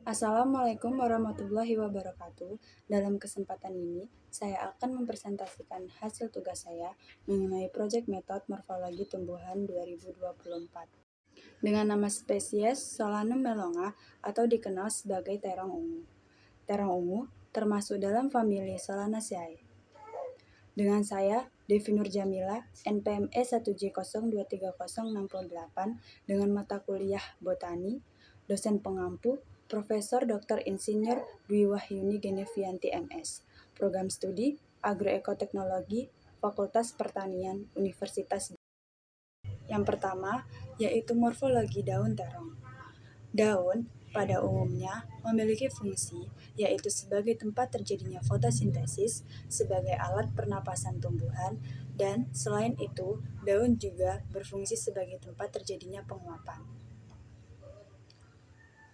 Assalamualaikum warahmatullahi wabarakatuh. Dalam kesempatan ini, saya akan mempresentasikan hasil tugas saya mengenai proyek metode morfologi tumbuhan 2024 dengan nama spesies Solanum melonga atau dikenal sebagai terong ungu. Terong ungu termasuk dalam famili Solanaceae. Dengan saya, Devi Nur Jamila, NPME 1J023068 dengan mata kuliah Botani, dosen pengampu Profesor Dr. Insinyur Dwi Wahyuni Genevianti MS, Program Studi Agroekoteknologi, Fakultas Pertanian, Universitas. Yang pertama, yaitu morfologi daun terong. Daun pada umumnya memiliki fungsi, yaitu sebagai tempat terjadinya fotosintesis, sebagai alat pernapasan tumbuhan, dan selain itu, daun juga berfungsi sebagai tempat terjadinya penguapan.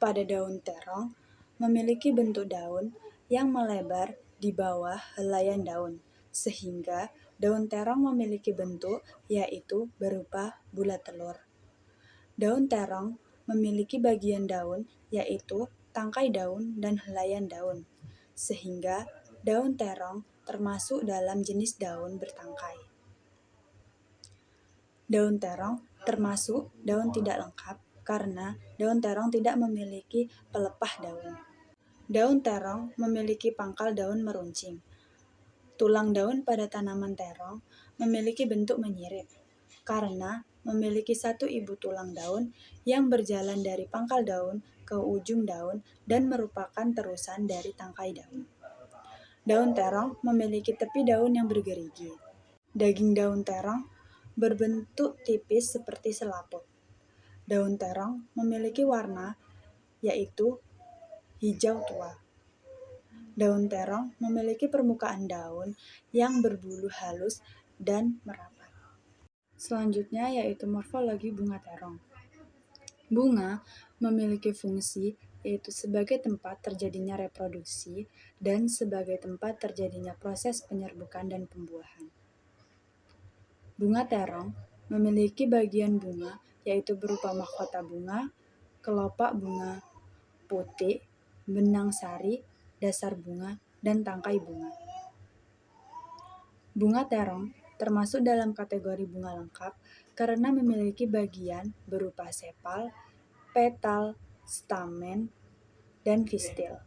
Pada daun terong, memiliki bentuk daun yang melebar di bawah helaian daun, sehingga daun terong memiliki bentuk yaitu berupa bulat telur. Daun terong memiliki bagian daun yaitu tangkai daun dan helaian daun, sehingga daun terong termasuk dalam jenis daun bertangkai. Daun terong termasuk daun tidak lengkap karena daun terong tidak memiliki pelepah daun. Daun terong memiliki pangkal daun meruncing. Tulang daun pada tanaman terong memiliki bentuk menyirip karena memiliki satu ibu tulang daun yang berjalan dari pangkal daun ke ujung daun dan merupakan terusan dari tangkai daun. Daun terong memiliki tepi daun yang bergerigi. Daging daun terong berbentuk tipis seperti selaput. Daun terong memiliki warna yaitu hijau tua. Daun terong memiliki permukaan daun yang berbulu halus dan merapat. Selanjutnya yaitu morfologi bunga terong. Bunga memiliki fungsi yaitu sebagai tempat terjadinya reproduksi dan sebagai tempat terjadinya proses penyerbukan dan pembuahan. Bunga terong memiliki bagian bunga yaitu berupa mahkota bunga, kelopak bunga, putik, benang sari, dasar bunga, dan tangkai bunga. Bunga terong termasuk dalam kategori bunga lengkap karena memiliki bagian berupa sepal, petal, stamen, dan pistil.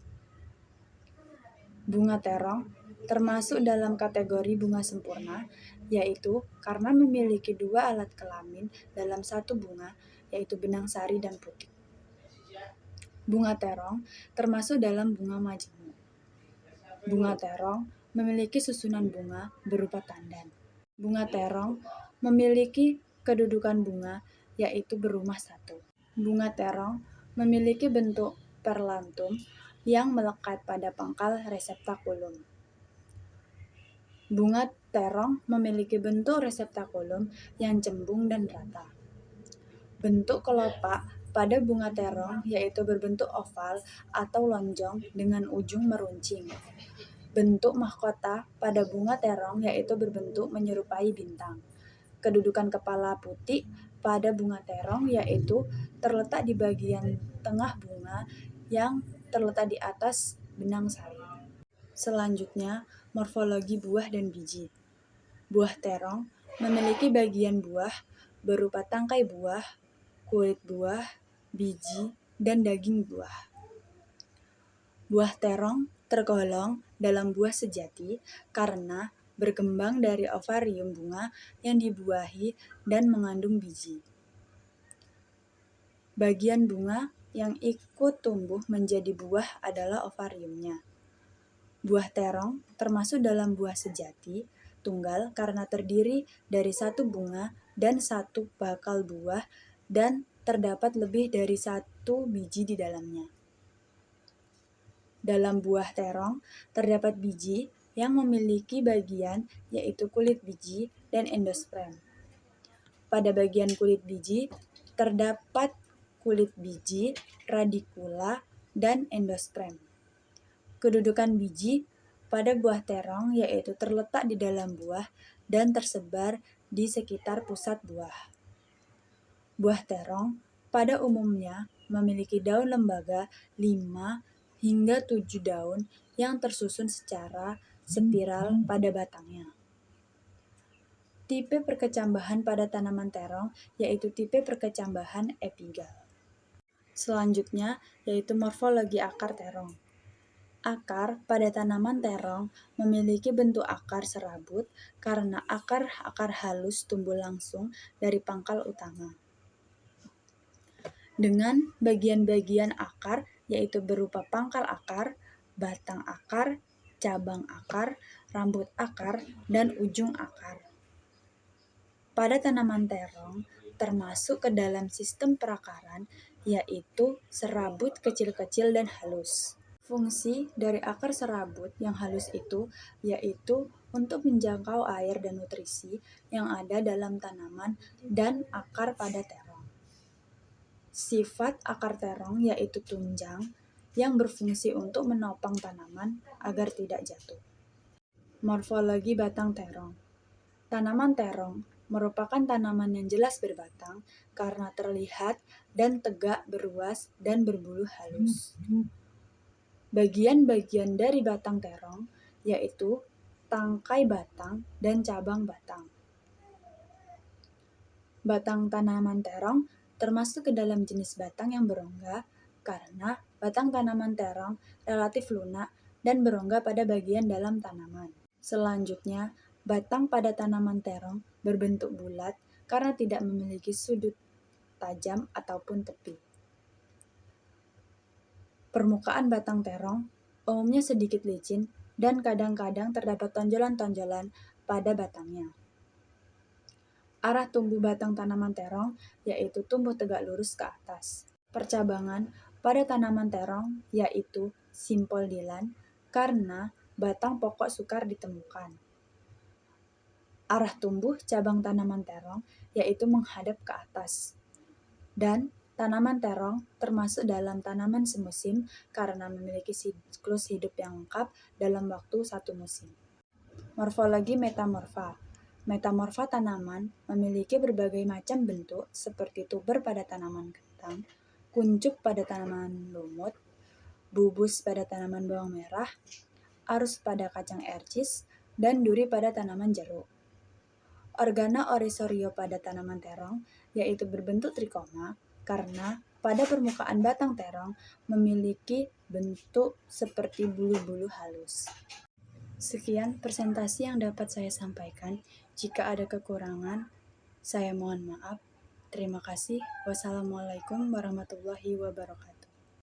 Bunga terong termasuk dalam kategori bunga sempurna, yaitu karena memiliki dua alat kelamin dalam satu bunga, yaitu benang sari dan putik. Bunga terong termasuk dalam bunga majemuk. Bunga terong memiliki susunan bunga berupa tandan. Bunga terong memiliki kedudukan bunga yaitu berumah satu. Bunga terong memiliki bentuk perlantum yang melekat pada pangkal reseptakulum. Bunga terong memiliki bentuk reseptakulum yang cembung dan rata. Bentuk kelopak pada bunga terong yaitu berbentuk oval atau lonjong dengan ujung meruncing. Bentuk mahkota pada bunga terong yaitu berbentuk menyerupai bintang. Kedudukan kepala putih pada bunga terong yaitu terletak di bagian tengah bunga yang terletak di atas benang sari. Selanjutnya, morfologi buah dan biji. Buah terong memiliki bagian buah berupa tangkai buah, kulit buah, biji, dan daging buah. Buah terong tergolong dalam buah sejati karena berkembang dari ovarium bunga yang dibuahi dan mengandung biji. Bagian bunga yang ikut tumbuh menjadi buah adalah ovariumnya. Buah terong termasuk dalam buah sejati tunggal karena terdiri dari satu bunga dan satu bakal buah dan terdapat lebih dari satu biji di dalamnya. Dalam buah terong terdapat biji yang memiliki bagian yaitu kulit biji dan endosperm. Pada bagian kulit biji terdapat kulit biji, radikula, dan endosperm. Kedudukan biji pada buah terong yaitu terletak di dalam buah dan tersebar di sekitar pusat buah. Buah terong pada umumnya memiliki daun lembaga 5 hingga 7 daun yang tersusun secara spiral pada batangnya. Tipe perkecambahan pada tanaman terong yaitu tipe perkecambahan epigal. Selanjutnya yaitu morfologi akar terong. Akar pada tanaman terong memiliki bentuk akar serabut karena akar halus tumbuh langsung dari pangkal utama. Dengan bagian-bagian akar yaitu berupa pangkal akar, batang akar, cabang akar, rambut akar, dan ujung akar. Pada tanaman terong termasuk ke dalam sistem perakaran yaitu serabut kecil-kecil dan halus. Fungsi dari akar serabut yang halus itu yaitu untuk menjangkau air dan nutrisi yang ada dalam tanaman dan akar pada terong. Sifat akar terong yaitu tunjang yang berfungsi untuk menopang tanaman agar tidak jatuh. Morfologi batang terong. Tanaman terong merupakan tanaman yang jelas berbatang karena terlihat dan tegak beruas dan berbulu halus. Bagian-bagian dari batang terong yaitu tangkai batang dan cabang batang. Batang tanaman terong termasuk ke dalam jenis batang yang berongga karena batang tanaman terong relatif lunak dan berongga pada bagian dalam tanaman. Selanjutnya, batang pada tanaman terong berbentuk bulat karena tidak memiliki sudut tajam ataupun tepi. Permukaan batang terong umumnya sedikit licin dan kadang-kadang terdapat tonjolan-tonjolan pada batangnya. Arah tumbuh batang tanaman terong yaitu tumbuh tegak lurus ke atas. Percabangan pada tanaman terong yaitu simpoldilan karena batang pokok sukar ditemukan. Arah tumbuh cabang tanaman terong yaitu menghadap ke atas. Dan tanaman terong termasuk dalam tanaman semusim karena memiliki siklus hidup yang lengkap dalam waktu satu musim. Morfologi metamorfa. Metamorfa tanaman memiliki berbagai macam bentuk seperti tuber pada tanaman kentang, kuncup pada tanaman lumut, bubus pada tanaman bawang merah, arus pada kacang ercis, dan duri pada tanaman jeruk. Organa orisorio pada tanaman terong yaitu berbentuk trikoma karena pada permukaan batang terong memiliki bentuk seperti bulu-bulu halus. Sekian presentasi yang dapat saya sampaikan. Jika ada kekurangan, saya mohon maaf. Terima kasih. Wassalamualaikum warahmatullahi wabarakatuh.